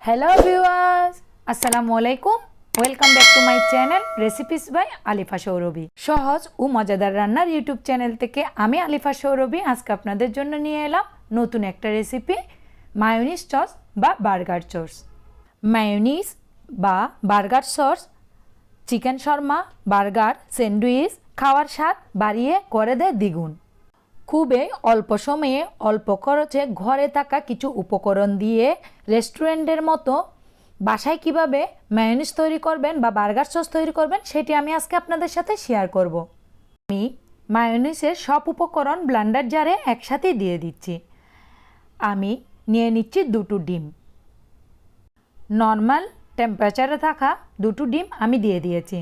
Hello viewers আসসালামু আলাইকুম welcome back to my channel recipes by Alifa Sourovi সহজ ও মজাদার রান্নার ইউটিউব চ্যানেল থেকে আমি আলিফা সৌরভী আজকে আপনাদের জন্য নিয়ে এলাম নতুন একটা রেসিপি মায়োনিজ সস বা বার্গার সস মায়োনিজ বা burger sauce chicken Sharma burger sandwich খাওয়ার স্বাদ বাড়িয়ে করে দেয় দ্বিগুণ খুবই অল্প সময়ে অল্প খরচে ঘরে থাকা কিছু উপকরণ দিয়ে রেস্টুরেন্টের মতো বাসায় কিভাবে মায়োনিজ তৈরি করবেন বা বার্গার সস তৈরি করবেন সেটি আমি আজকে আপনাদের সাথে শেয়ার করব। আমি মায়োনিজের সব উপকরণ ব্লেন্ডার জারে একসাথে দিয়ে দিচ্ছি। আমি নিয়ে নিচ্ছি দুটো ডিম, নর্মাল টেম্পারেচারে থাকা দুটো ডিম আমি দিয়ে দিয়েছি।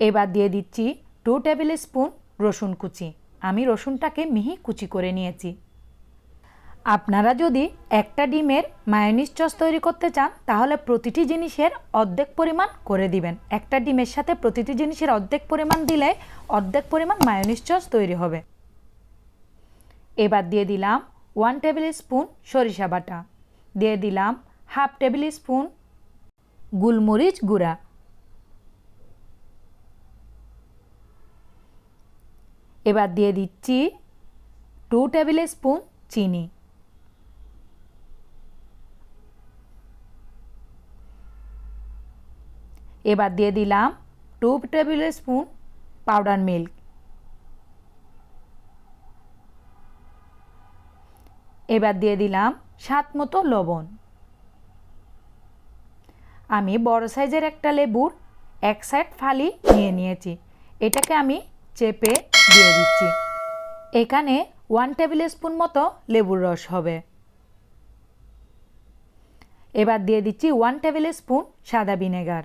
এবার দিয়ে দিচ্ছি 2 টেবিল স্পুন রসুন কুচি। আমি রসুনটাকে মিহি কুচি করে নিয়েছি। আপনারা যদি একটা ডিমের মায়োনিজ সস তৈরি করতে চান তাহলে প্রতিটি জিনিসের অর্ধেক পরিমাণ করে দিবেন। একটা ডিমের সাথে প্রতিটি জিনিসের অর্ধেক পরিমাণ দিলে অর্ধেক পরিমাণ মায়োনিজ সস তৈরি হবে। এবার দিয়ে দিলাম 1 টেবিল স্পুন সরিষা বাটা, দিয়ে দিলাম হাফ টেবিল স্পুন গোলমরিচ গুঁড়া, এবার দিয়ে দিচ্ছি 2 টেবিল স্পুন চিনি, এবার দিয়ে দিলাম 2 টেবিল স্পুন পাউডার মিল্ক, এবার দিয়ে দিলাম স্বাদ মতো লবণ। আমি বড় সাইজের একটা লেবুর এক সাইড ফালি নিয়ে নিয়েছি, এটাকে আমি চেপে দিয়ে দিচ্ছি। এখানে 1 টেবিল স্পুন মতো লেবুর রস হবে। এবার দিয়ে দিচ্ছি 1 টেবিল স্পুন সাদা ভিনেগার।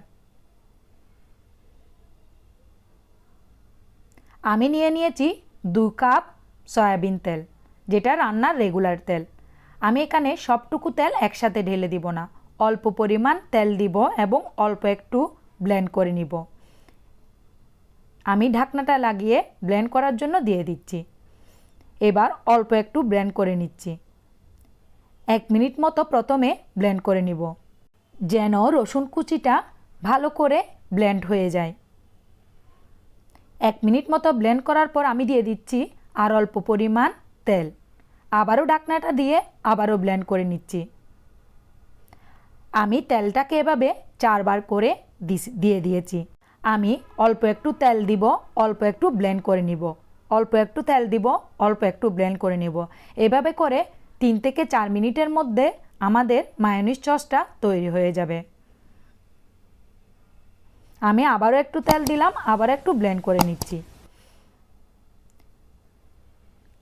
আমি নিয়ে নিয়েছি 2 কাপ সয়াবিন তেল, যেটা রান্নার রেগুলার তেল। আমি এখানে সবটুকু তেল একসাথে ঢেলে দিব না, অল্প পরিমাণ তেল দিব এবং অল্প একটু ব্লেন্ড করে নিব। আমি ঢাকনাটা লাগিয়ে ব্লেন্ড করার জন্য দিয়ে দিচ্ছি। এবার অল্প একটু ব্লেন্ড করে নিচ্ছি। 1 মিনিট মতো প্রথমে ব্লেন্ড করে নিব, যেন রসুন কুচিটা ভালো করে ব্লেন্ড হয়ে যায়। 1 মিনিট মতো ব্লেন্ড করার পর আমি দিয়ে দিচ্ছি আর অল্প পরিমাণ তেল। আবারও ঢাকনাটা দিয়ে আবারও ব্লেন্ড করে নিচ্ছি। আমি তেলটাকে এভাবে 4 বার করে দিয়ে দিয়েছি। আমি অল্প একটু তেল দিব, অল্প একটু ব্লেন্ড করে নিব, অল্প একটু তেল দিব, অল্প একটু ব্লেন্ড করে নিব। এভাবে করে 3 থেকে 4 মিনিটের মধ্যে আমাদের মায়োনিজ সসটা তৈরি হয়ে যাবে। আমি আবারও একটু তেল দিলাম, আবার একটু ব্লেন্ড করে নিচ্ছি।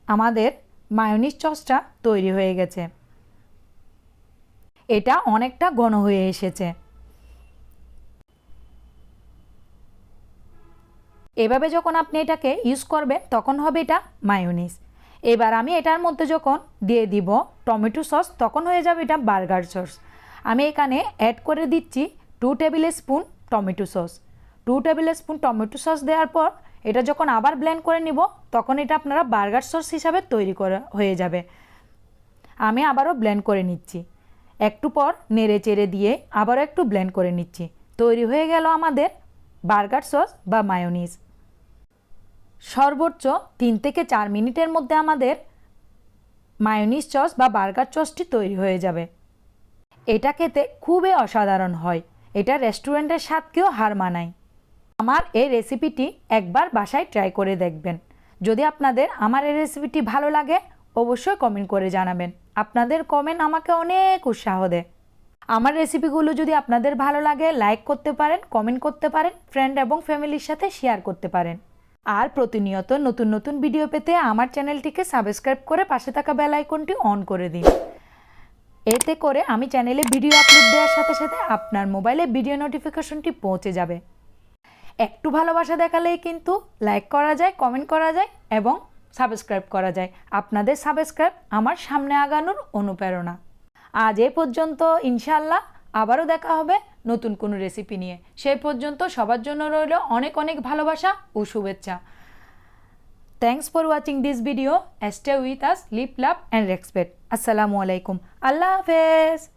আমাদের মায়োনিজ সসটা তৈরি হয়ে গেছে। এটা অনেকটা ঘন হয়ে এসেছে। এভাবে যখন আপনি এটাকে ইউজ করবেন তখন হবে এটা মায়োনিজ। এবার আমি এটার মধ্যে যখন দিয়ে দিব টমেটো সস তখন হয়ে যাবে এটা বার্গার সস। আমি এখানে অ্যাড করে দিচ্ছি 2 table spoon tomato sauce. 2 table spoon tomato sauce দেওয়ার পর এটা যখন আবার ব্লেন্ড করে নিব তখন এটা আপনারা বার্গার সস হিসাবে তৈরি করা হয়ে যাবে। আমি আবারও ব্লেন্ড করে নিচ্ছি, একটু পর নেড়ে চেড়ে দিয়ে আবারও একটু ব্লেন্ড করে নিচ্ছি। তৈরি হয়ে গেল আমাদের বার্গার সস বা মায়োনিজ। সর্বোচ্চ 3 থেকে 4 মিনিটের মধ্যে আমাদের মায়োনিজ সস বা বার্গার সসটি তৈরি হয়ে যাবে। এটা খেতে খুবই অসাধারণ হয়, এটা রেস্টুরেন্টের স্বাদকেও হার মানায়। আমার এই রেসিপিটি একবার বাসায় ট্রাই করে দেখবেন। যদি আপনাদের আমার এই রেসিপিটি ভালো লাগে অবশ্যই কমেন্ট করে জানাবেন। আপনাদের কমেন্ট আমাকে অনেক উৎসাহ দেয়। আমার রেসিপিগুলো যদি আপনাদের ভালো লাগে লাইক করতে পারেন, কমেন্ট করতে পারেন, ফ্রেন্ড এবং ফ্যামিলির সাথে শেয়ার করতে পারেন। আর প্রতিনিয়ত নতুন নতুন ভিডিও পেতে আমার চ্যানেলটিকে সাবস্ক্রাইব করে পাশে থাকা বেল আইকনটি অন করে দিন। এতে করে আমি চ্যানেলে ভিডিও আপলোড দেওয়ার সাথে সাথে আপনার মোবাইলে ভিডিও নোটিফিকেশনটি পৌঁছে যাবে। একটু ভালোবাসা দেখালেই কিন্তু লাইক করা যায়, কমেন্ট করা যায় এবং সাবস্ক্রাইব করা যায়। আপনাদের সাবস্ক্রাইব আমার সামনে আগানোর অনুপ্রেরণা। আজ এ পর্যন্ত, ইনশাআল্লাহ আবারও দেখা হবে নতুন কোনো রেসিপি নিয়ে। সেই পর্যন্ত সবার জন্য রইল অনেক অনেক ভালোবাসা ও শুভেচ্ছা। Thanks for watching this video. Stay with us, live, love and respect. Assalamu alaikum. Allah Hafiz.